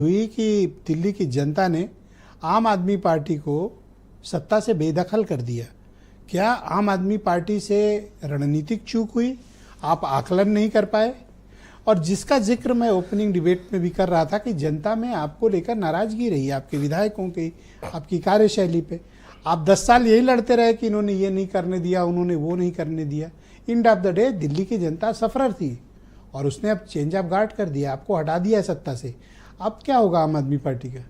हुई कि दिल्ली की जनता ने आम आदमी पार्टी को सत्ता से बेदखल कर दिया। क्या आम आदमी पार्टी से रणनीतिक चूक हुई, आप आकलन नहीं कर पाए? और जिसका जिक्र मैं ओपनिंग डिबेट में भी कर रहा था कि जनता में आपको लेकर नाराजगी रही, आपके विधायकों की, आपकी कार्यशैली पे। आप 10 साल यही लड़ते रहे कि इन्होंने ये नहीं करने दिया, उन्होंने वो नहीं करने दिया। End of the day Delhi की जनता सफरर थी और उसने अब चेंज ऑफ गार्ड कर दिया, आपको हटा दिया है सत्ता से। अब क्या होगा आम आदमी पार्टी का?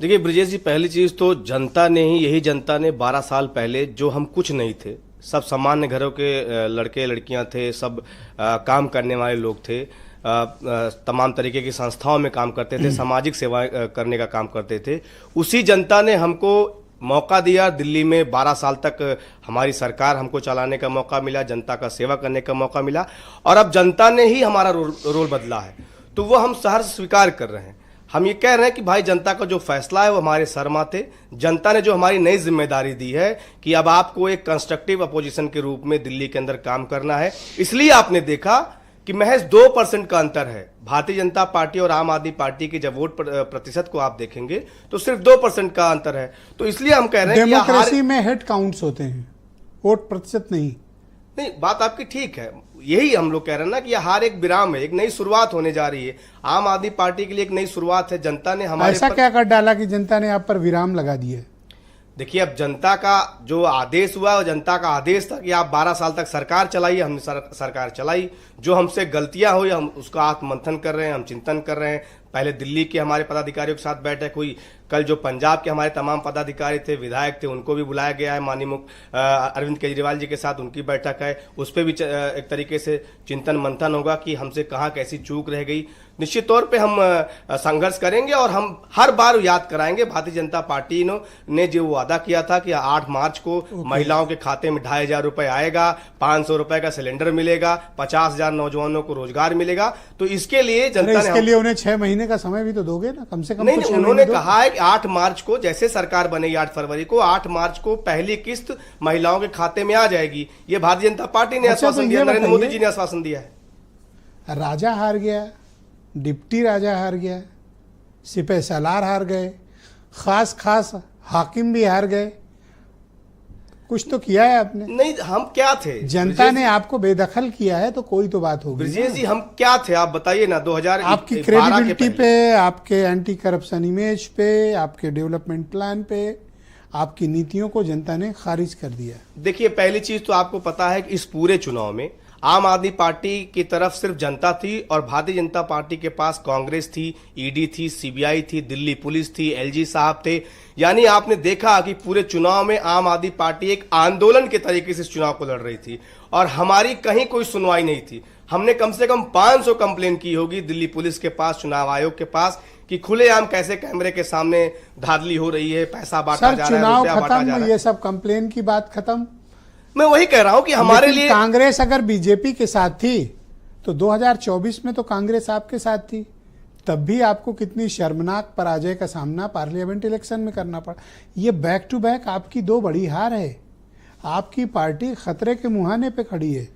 देखिए ब्रिजेश जी, पहली चीज तो जनता ने ही, यही जनता ने 12 साल पहले, जो हम कुछ नहीं थे, सब सामान्य घरों के लड़के लड़कियां थे, सब काम करने वाले लोग थे, तमाम तरीके की संस्थाओं में काम करते थे, सामाजिक सेवा करने का काम करते थे। उसी जनता ने हमको मौका दिया, दिल्ली में 12 साल तक हमारी सरकार हमको चलाने का मौका मिला, जनता का सेवा करने का मौका मिला, और अब जनता ने ही हमारा रोल बदला है, तो वो हम सहर्ष स्वीकार कर रहे हैं। हम ये कह रहे हैं कि भाई जनता का जो फैसला है वो हमारे सर माथे, जनता ने जो हमारी नई जिम्मेदारी दी है कि अब आपको एक कंस्ट्रक्टिव अपोजिशन के रूप में दिल्ली के अंदर काम करना है। इसलिए आपने देखा कि महज 2% का अंतर है भारतीय जनता पार्टी और आम आदमी पार्टी के। जब वोट प्रतिशत को आप देखेंगे तो सिर्फ 2% का अंतर है। तो इसलिए हम कह रहे हैं डेमोक्रेसी में हेड काउंट्स होते हैं, वोट प्रतिशत नहीं। बात आपकी ठीक है, यही हम लोग कह रहे हैं ना कि हर एक विराम है, एक नई शुरुआत होने जा रही है। आम आदमी पार्टी के लिए एक नई शुरुआत है। जनता ने हमारे ऐसा क्या कर डाला कि जनता ने आप पर विराम लगा दिया? देखिए, अब जनता का जो आदेश हुआ, और जनता का आदेश था कि आप 12 साल तक सरकार चलाइए। हमने सरकार चलाई। जो हमसे गलतियां हुई हम उसका आत्ममंथन कर रहे हैं, हम चिंतन कर रहे हैं। पहले दिल्ली के हमारे पदाधिकारियों के साथ बैठक हुई, कल जो पंजाब के हमारे तमाम पदाधिकारी थे, विधायक थे, उनको भी बुलाया गया है। माननीय अरविंद केजरीवाल जी के साथ उनकी बैठक है, उस पर भी एक तरीके से चिंतन मंथन होगा कि हमसे कहाँ कैसी चूक रह गई। निश्चित तौर पे हम संघर्ष करेंगे और हम हर बार याद कराएंगे भारतीय जनता पार्टी ने जो वादा किया था कि 8 मार्च को महिलाओं के खाते में 2,500 रुपए आएगा, 500 रुपए का सिलेंडर मिलेगा, 50,000 नौजवानों को रोजगार मिलेगा। तो इसके लिए जनता ने, इसके लिए उन्हें 6 महीने का समय भी तो दोगे ना, कम से कम? नहीं, उन्होंने कहा है कि 8 मार्च को, जैसे सरकार बनेगी 8 फरवरी को, 8 मार्च को पहली किस्त महिलाओं के खाते में आ जाएगी। ये भारतीय जनता पार्टी ने आश्वासन दिया, नरेंद्र मोदी जी ने आश्वासन दिया है। राजा हार गया, डिप्टी राजा हार गया, सिपह सालार हार गए, खास हाकिम भी हार गए। कुछ तो किया है आपने? नहीं, हम क्या थे? जनता ने आपको बेदखल किया है तो कोई तो बात होगी। ब्रिजेश जी, हम क्या थे आप बताइए ना। 2012 आपकी क्रेडिबिलिटी पे, आपके एंटी करप्शन इमेज पे, आपके डेवलपमेंट प्लान पे, आपकी नीतियों को जनता ने खारिज कर दिया। देखिए, पहली चीज तो आपको पता है कि इस पूरे चुनाव में आम आदमी पार्टी की तरफ सिर्फ जनता थी और भारतीय जनता पार्टी के पास कांग्रेस थी, ईडी थी, सीबीआई थी, दिल्ली पुलिस थी, एलजी साहब थे। यानी आपने देखा कि पूरे चुनाव में आम आदमी पार्टी एक आंदोलन के तरीके से इस चुनाव को लड़ रही थी और हमारी कहीं कोई सुनवाई नहीं थी। हमने कम से कम 500 कंप्लेन की होगी दिल्ली पुलिस के पास, चुनाव आयोग के पास, कि खुलेआम कैसे कैमरे के सामने धांधली हो रही है, पैसा बांटा जा रहा है, रुपया बांटा जा रहा है। ये सब कंप्लेन की बात खत्म। मैं वही कह रहा हूं कि हमारे लिए कांग्रेस अगर बीजेपी के साथ थी तो 2024 में तो कांग्रेस आपके साथ थी, तब भी आपको कितनी शर्मनाक पराजय का सामना पार्लियामेंट इलेक्शन में करना पड़ा। ये बैक टू बैक आपकी 2 बड़ी हार है। आपकी पार्टी खतरे के मुहाने पे खड़ी है।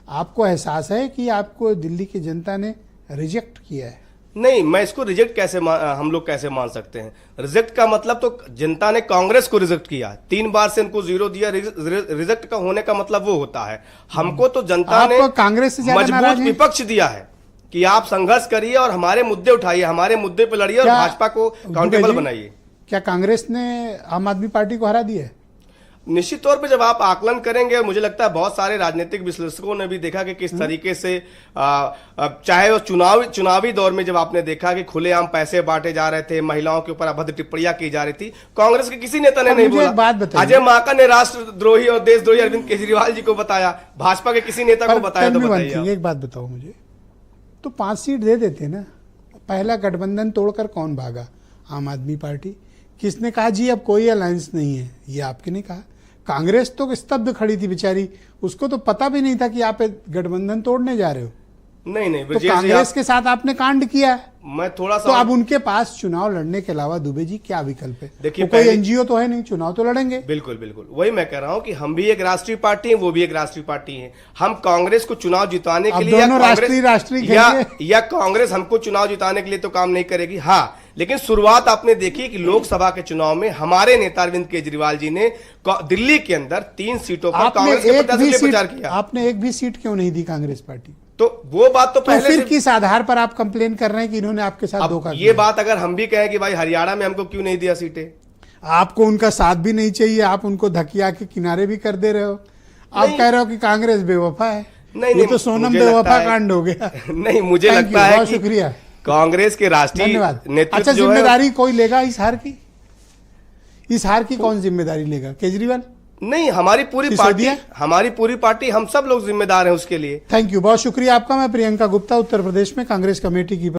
आपको एहसास है कि आपको दिल्ली की जनता ने रिजेक्ट किया है? नहीं, मैं इसको रिजेक्ट हम लोग कैसे मान सकते हैं? रिजेक्ट का मतलब तो जनता ने कांग्रेस को रिजेक्ट किया, 3 बार से उनको 0 दिया। रिजेक्ट का होने का मतलब वो होता है, हमको तो जनता ने कांग्रेस से मजबूत विपक्ष दिया है कि आप संघर्ष करिए और हमारे मुद्दे उठाइए, हमारे मुद्दे पर लड़िए और भाजपा को अकाउंटेबल बनाइए। क्या कांग्रेस ने आम आदमी पार्टी को हरा दिया है? निश्चित तौर पे जब आप आकलन करेंगे, मुझे लगता है बहुत सारे राजनीतिक विश्लेषकों ने भी देखा कि किस तरीके से चाहे वो चुनावी दौर में जब आपने देखा कि खुलेआम पैसे बांटे जा रहे थे, महिलाओं के ऊपर अभद्र टिप्पणियां की जा रही थी, कांग्रेस के किसी नेता ने नहीं बोला। अजय माकन ने राष्ट्रद्रोही और देशद्रोही अरविंद केजरीवाल जी को बताया, भाजपा के किसी नेता को बताया? तो बताइए। एक बात बताओ मुझे, तो 5 सीट दे देते ना। पहला गठबंधन तोड़कर कौन भागा? आम आदमी पार्टी। किसने कहा जी अब कोई अलायंस नहीं है? ये आपके ने कहा। कांग्रेस तो स्तब्ध खड़ी थी बेचारी, उसको तो पता भी नहीं था कि आप गठबंधन तोड़ने जा रहे हो। नहीं नहीं तो ब्रजेश जी, कांग्रेस के साथ आपने कांड किया है, मैं थोड़ा तो सा अब उनके पास चुनाव लड़ने के अलावा दुबे जी क्या विकल्प है? देखिए, वो कोई पहले- एनजीओ तो है नहीं, चुनाव तो लड़ेंगे। बिल्कुल बिल्कुल वही मैं कह रहा हूं कि हम भी एक राष्ट्रीय पार्टी है, वो भी एक राष्ट्रीय पार्टी है। हम कांग्रेस को चुनाव जिताने के अब लिए दोनों राष्ट्रीय या खेलिए। कांग्रेस हमको चुनाव जिताने के लिए तो काम नहीं करेगी। हाँ, लेकिन शुरुआत आपने देखी कि लोकसभा के चुनाव में हमारे नेता अरविंद केजरीवाल जी ने दिल्ली के अंदर 3 सीटों पर आपने कांग्रेस के एक प्रत्याशी भी के लिए सीट, प्रचार किया। आपने एक भी सीट क्यों नहीं दी कांग्रेस पार्टी? तो वो बात तो तो पहले फिर से किस आधार पर आप कंप्लेन कर रहे हैं कि इन्होंने आपके साथ अब धोखा ये किया? बात अगर हम भी कहें कि भाई हरियाणा में हमको क्यों नहीं दिया सीटें, आपको उनका साथ भी नहीं चाहिए, आप उनको धकिया के किनारे भी कर दे रहे हो। आप नहीं। कह रहे हो कि कांग्रेस बेवफा है। नहीं, ये नहीं, तो सोनम मुझे लगता बेवफा है- कांड हो गया। नहीं मुझे Thank लगता you, है बहुत कि शुक्रिया, कांग्रेस के राष्ट्रीय धन्यवाद। नेतृत्व अच्छा, जो है जिम्मेदारी कोई लेगा इस हार की? इस हार की कौन जिम्मेदारी लेगा? केजरीवाल? नहीं, हमारी पूरी पार्टी, सिसोदिया? हम सब लोग जिम्मेदार हैं उसके लिए। थैंक यू, बहुत शुक्रिया आपका। मैं प्रियंका गुप्ता, उत्तर प्रदेश में कांग्रेस कमेटी की